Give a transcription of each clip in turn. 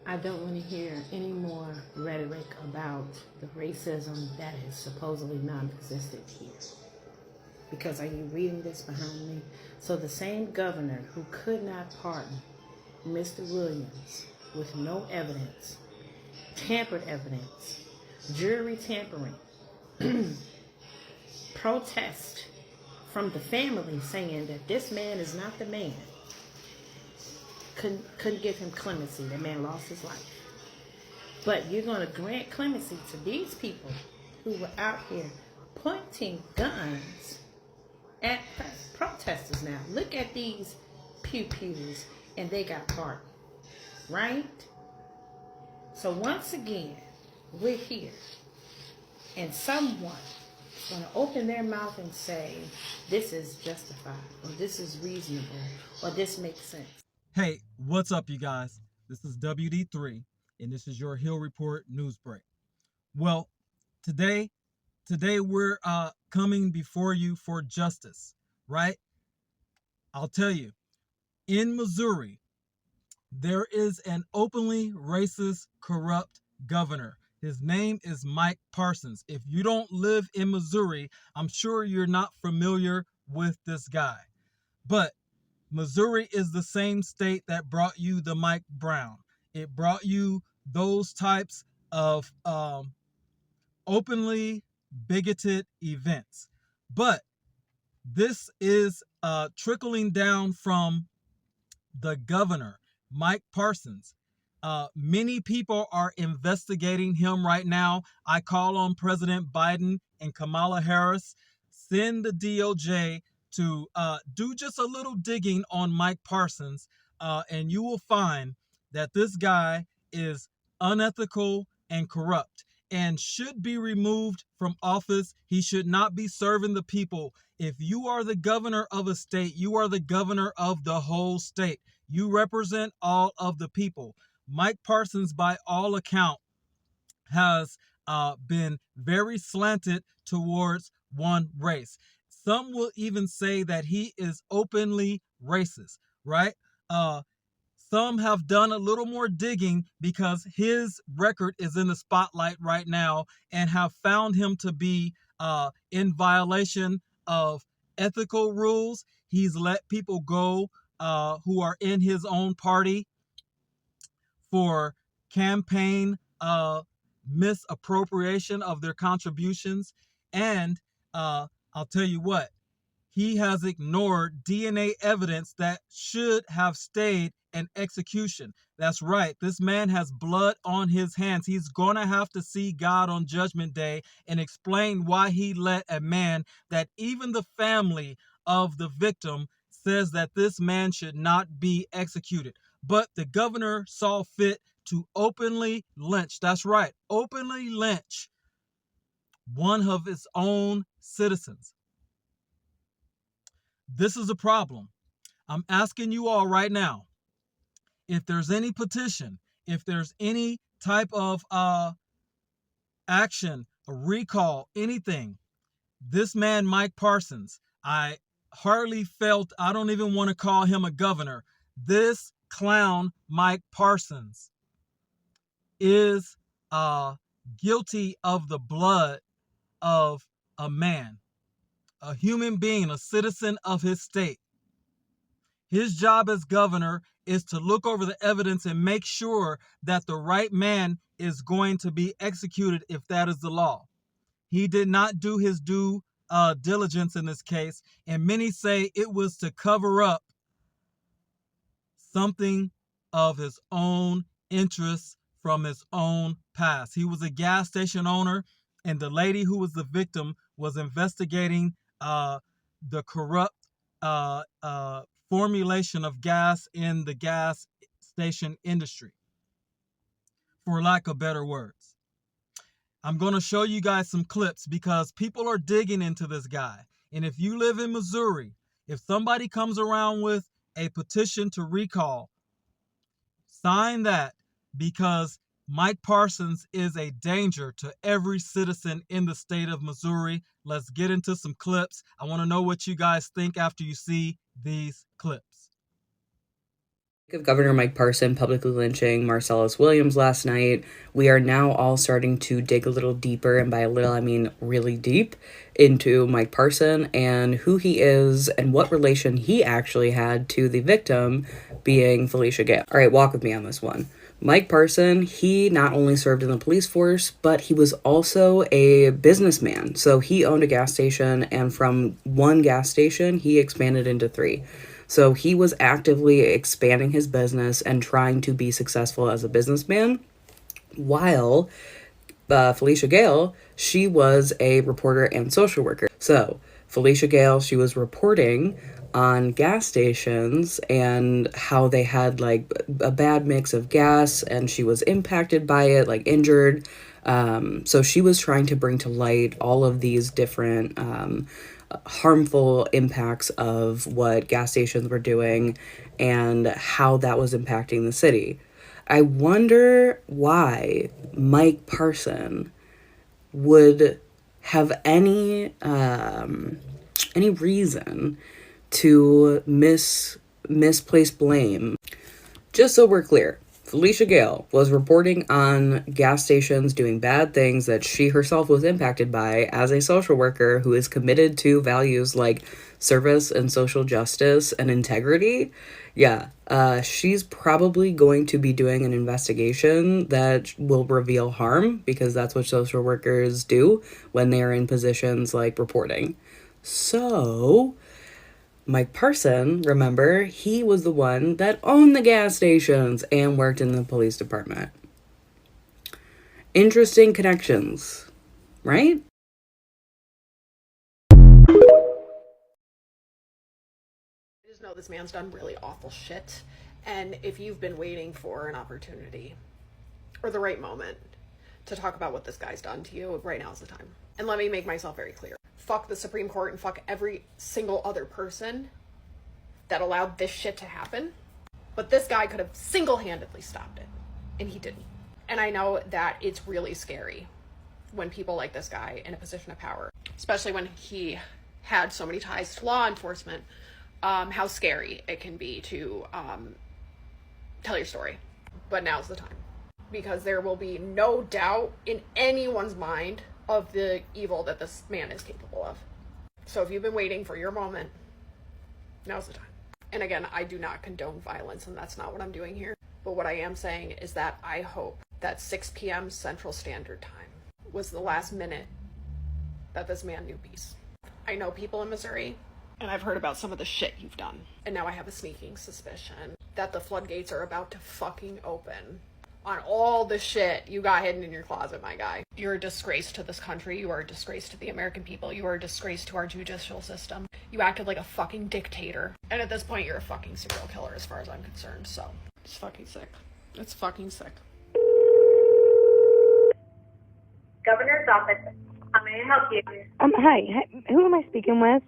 I don't want to hear any more rhetoric about the racism that is supposedly non-existent here. Because are you reading this behind me? So the same governor who could not pardon Mr. Williams with no evidence, tampered evidence, jury tampering, protest from the family saying that this man is not the man, couldn't give him clemency. That man lost his life. But you're going to grant clemency to these people who were out here pointing guns at protesters now. Look at these pew-pews, and they got pardoned, right? So once again, we're here, and someone is going to open their mouth and say, this is justified, or this is reasonable, or this makes sense. Hey, what's up, you guys? This is WD3, and this is your Hill Report News Break. Well, today we're coming before you for justice, right? I'll tell you, in Missouri, there is an openly racist, corrupt governor. His name is Mike Parsons. If you don't live in Missouri, I'm sure you're not familiar with this guy. But Missouri is the same state that brought you the Mike Brown. It brought you those types of openly bigoted events. But this is trickling down from the governor, Mike Parsons. Many people are investigating him right now. I call on President Biden and Kamala Harris, send the DOJ to do just a little digging on Mike Parsons, and you will find that this guy is unethical and corrupt and should be removed from office. He should not be serving the people. If you are the governor of a state, you are the governor of the whole state. You represent all of the people. Mike Parsons, by all account, has been very slanted towards one race. Some will even say that he is openly racist, right? Some have done a little more digging because his record is in the spotlight right now and have found him to be in violation of ethical rules. He's let people go who are in his own party for campaign misappropriation of their contributions. And I'll tell you what, he has ignored DNA evidence that should have stayed an execution. That's right. This man has blood on his hands. He's going to have to see God on Judgment Day and explain why he let a man that even the family of the victim says that this man should not be executed. But the governor saw fit to openly lynch. That's right. Openly lynch one of his own citizens. This is a problem. I'm asking you all right now, if there's any petition, if there's any type of action, a recall, anything, this man, Mike Parsons, I hardly felt, I don't even want to call him a governor. This clown, Mike Parsons, is guilty of the blood of a man, a human being, a citizen of his state. His job as governor is to look over the evidence and make sure that the right man is going to be executed if that is the law. He did not do his due diligence in this case, and many say it was to cover up something of his own interests from his own past. He was a gas station owner, and the lady who was the victim was investigating the corrupt formulation of gas in the gas station industry, for lack of better words. I'm going to show you guys some clips because people are digging into this guy. And if you live in Missouri, if somebody comes around with a petition to recall, sign that, because Mike Parsons is a danger to every citizen in the state of Missouri. Let's get into some clips. I want to know what you guys think after you see these clips. Of Governor Mike Parson publicly lynching Marcellus Williams last night, we are now all starting to dig a little deeper, and by a little I mean really deep, into Mike Parson and who he is and what relation he actually had to the victim, being Felicia Gale. All right, walk with me on this one. Mike Parson, he not only served in the police force, but he was also a businessman. So he owned a gas station, and from one gas station, he expanded into 3. So he was actively expanding his business and trying to be successful as a businessman, while Felicia Gale, she was a reporter and social worker. So Felicia Gale, she was reporting on gas stations and how they had like a bad mix of gas, and she was impacted by it, like injured. So she was trying to bring to light all of these different harmful impacts of what gas stations were doing and how that was impacting the city. I wonder why Mike Parson would have any reason to misplace blame. Just so we're clear, Felicia Gale was reporting on gas stations doing bad things that she herself was impacted by as a social worker who is committed to values like service and social justice and integrity. Yeah, she's probably going to be doing an investigation that will reveal harm, because that's what social workers do when they are in positions like reporting. So Mike Parson, remember, he was the one that owned the gas stations and worked in the police department. Interesting connections, right? I just know this man's done really awful shit. And if you've been waiting for an opportunity or the right moment to talk about what this guy's done to you, right now is the time. And let me make myself very clear. Fuck the Supreme Court and fuck every single other person that allowed this shit to happen. But this guy could have single-handedly stopped it, and he didn't. And I know that it's really scary when people like this guy in a position of power, especially when he had so many ties to law enforcement, how scary it can be to tell your story. But now's the time, because there will be no doubt in anyone's mind of the evil that this man is capable of. So if you've been waiting for your moment, now's the time. And again, I do not condone violence, and that's not what I'm doing here. But what I am saying is that I hope that 6 p.m. Central Standard Time was the last minute that this man knew peace. I know people in Missouri, and I've heard about some of the shit you've done. And now I have a sneaking suspicion that the floodgates are about to fucking open on all the shit you got hidden in your closet, my guy. You're a disgrace to this country. You are a disgrace to the American people. You are a disgrace to our judicial system. You acted like a fucking dictator. And at this point, you're a fucking serial killer as far as I'm concerned. So, it's fucking sick. It's fucking sick. Governor's office. How may I help you? Hi. Who am I speaking with?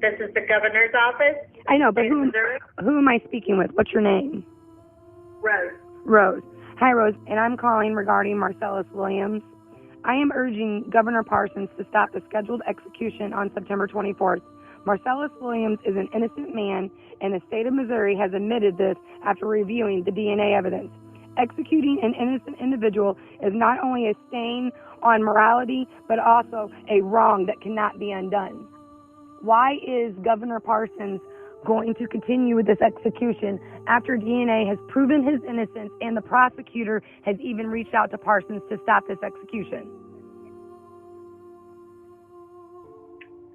This is the governor's office. I know, but in Missouri. who am I speaking with? What's your name? Rose. Rose. Hi, Rose, and I'm calling regarding Marcellus Williams. I am urging Governor Parsons to stop the scheduled execution on September 24th. Marcellus Williams is an innocent man, and the state of Missouri has admitted this after reviewing the DNA evidence. Executing an innocent individual is not only a stain on morality, but also a wrong that cannot be undone. Why is Governor Parsons going to continue with this execution after DNA has proven his innocence and the prosecutor has even reached out to Parsons to stop this execution?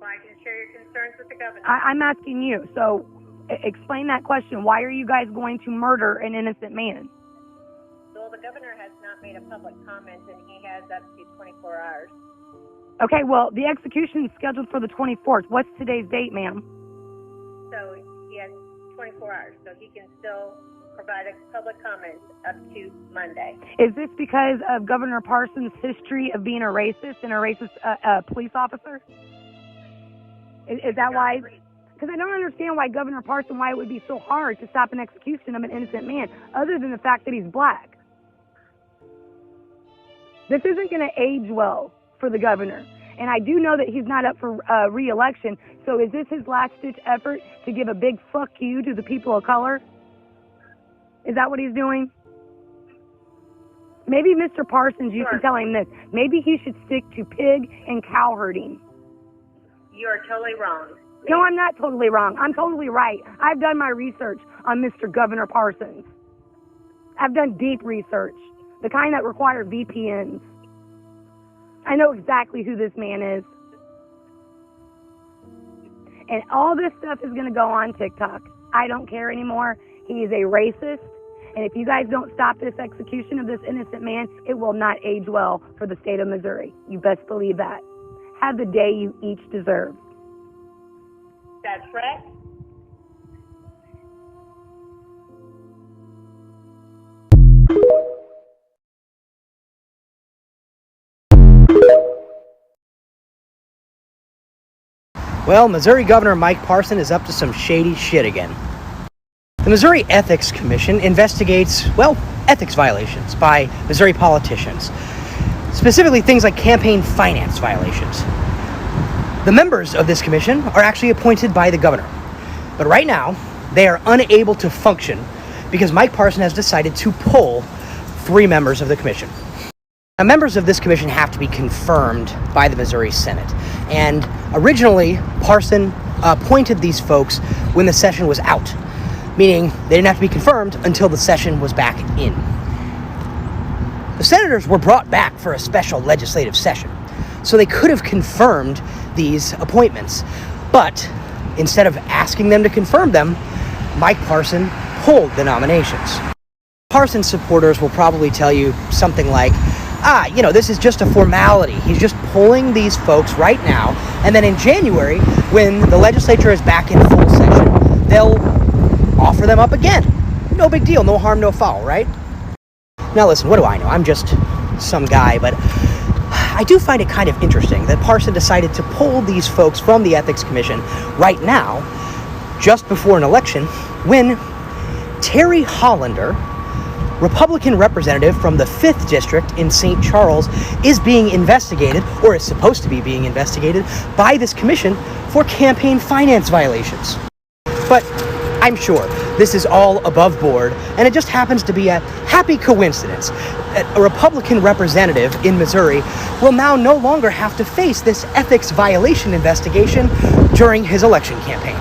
Well, I can share your concerns with the governor. I'm asking you, so explain that question. Why are you guys going to murder an innocent man? Well, the governor has not made a public comment, and he has up to 24 hours. Okay, well, the execution is scheduled for the 24th. What's today's date, ma'am? So he has 24 hours, so he can still provide a public comment up to Monday. Is this because of Governor Parsons' history of being a racist and a racist police officer? Is that why? Because I don't understand why Governor Parsons, why it would be so hard to stop an execution of an innocent man, other than the fact that he's black. This isn't going to age well for the governor. And I do know that he's not up for re-election. So is this his last-ditch effort to give a big fuck you to the people of color? Is that what he's doing? Maybe Mr. Parsons, you Sure. can tell him this. Maybe he should stick to pig and cow herding. You are totally wrong. No, I'm not totally wrong. I'm totally right. I've done my research on Mr. Governor Parsons. I've done deep research, the kind that require VPNs. I know exactly who this man is. And all this stuff is going to go on TikTok. I don't care anymore. He is a racist. And if you guys don't stop this execution of this innocent man, it will not age well for the state of Missouri. You best believe that. Have the day you each deserve. That's correct. Well, Missouri Governor Mike Parson is up to some shady shit again. The Missouri Ethics Commission investigates, well, ethics violations by Missouri politicians. Specifically things like campaign finance violations. The members of this commission are actually appointed by the governor. But right now, they are unable to function because Mike Parson has decided to pull 3 members of the commission. Now, members of this commission have to be confirmed by the Missouri Senate. And originally, Parson appointed these folks when the session was out, meaning they didn't have to be confirmed until the session was back in. The senators were brought back for a special legislative session, so they could have confirmed these appointments. But instead of asking them to confirm them, Mike Parson pulled the nominations. Parson supporters will probably tell you something like, this is just a formality. He's just pulling these folks right now, and then in January, when the legislature is back in full session, they'll offer them up again. No big deal, no harm, no foul, right? Now listen, what do I know? I'm just some guy, but I do find it kind of interesting that Parson decided to pull these folks from the Ethics Commission right now, just before an election, when Terry Hollander, Republican representative from the 5th District in St. Charles, is being investigated, or is supposed to be being investigated, by this commission for campaign finance violations. But I'm sure this is all above board, and it just happens to be a happy coincidence that a Republican representative in Missouri will now no longer have to face this ethics violation investigation during his election campaign.